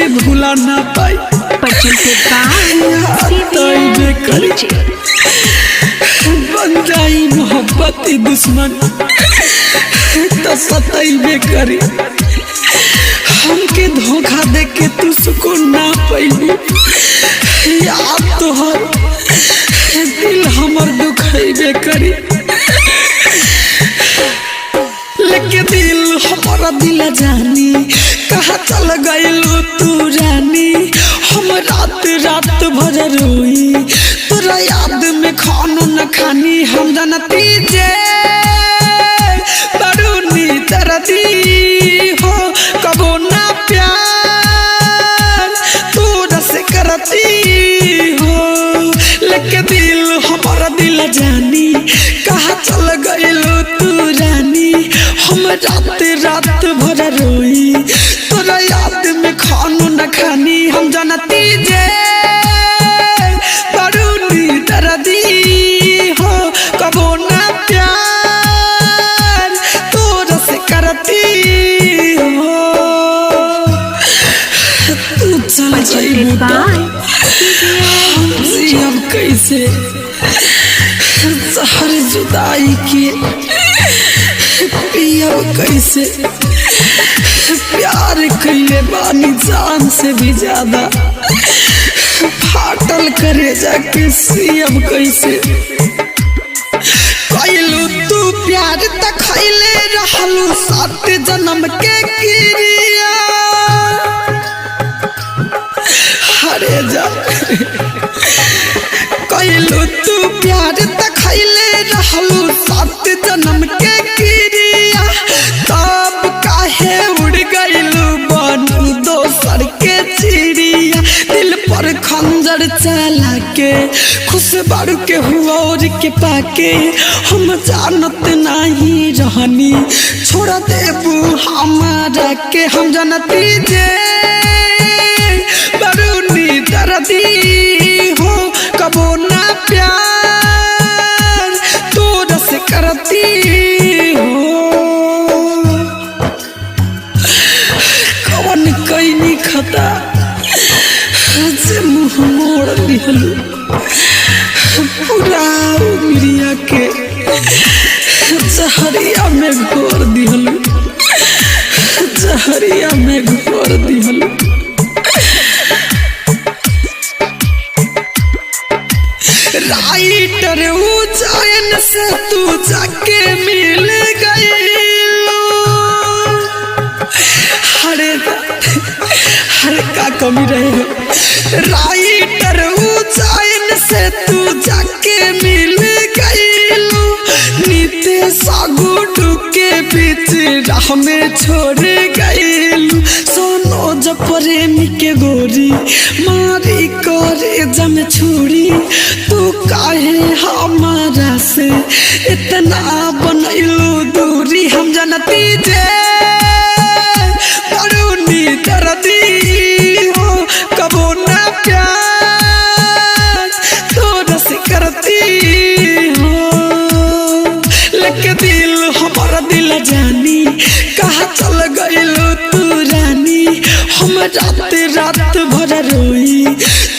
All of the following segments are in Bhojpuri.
के भूला ना पाई बन जाई मोहब्बत दुश्मन तो सताइबे करी। हमके धोखा दे के तू सुकून ना पैबू याद तोहर दिल हमर दुखैबे करी। लेके दिल हमारा दिल जानी कहाँ चल गइलू तू रानी। हम रात रात भर रोई तोरा याद में खानो न खानी। हम जानती जे बरूनी दर्दी हो कबो ना प्यार तोरा से करती हो। लेके दिल हमारा दिल जानी कहाँ चल गइलू तू रानी। हम रात रात भर रोई तोरा याद में खानो न खानी। हम जानती जे बरूनी दर्दी हो कबो ना प्यार तोरा से करती हो। तू चल जाइबू हम कैसे जहर जुदाई के पियब कैसे। प्यार कैले बानी जान से भी ज्यादा फाटल करे जाके सियब कैसे। कैलू तू प्यार त खैले रहलू 7 जन्म के क्रिया। हरे जा कैलू तू प्यार त खैले रहलू 7 जन्म के क्रिया। तब काहे उड़ गइलू बनी दोसर के चिड़िया। दिल पर खंजर चला के खुश बारू के हुआ और के पाके। हम जानत नहीं रहनी छोड़ देबू हमारा के। हम जानती जे बरूनी दर्दी हो कबो ना प्यार तोरा से करती हो। कवन कैनी खता से मुँह मोड़ लिहलू पूरा उमरिया के जहरिया में घोर दिहलू जहरिया में घोर दिहलू। राइटर उज्जैन से तू जाके मिल गइलू। हरे का कमी रहे हो। राइटर उज्जैन से तू जाके मिल गइलू। नितेश गुड्डू के बीच राह में छोड़ गइलू। सोनोज प्रेमी के गोरी मारी करे जम छुरी। तू काहे हमारा से इतना बनैलू दूरी। हम जानती जे बरूनी दर्दी हो कबो ना प्यार तोरा से करती हो। लेके दिल हमारा दिल जानी कहाँ चल गइलू तू रानी। हम रात रात भर रोई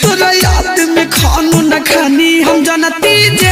तोरा याद में खानो न खानी। हम जानती जे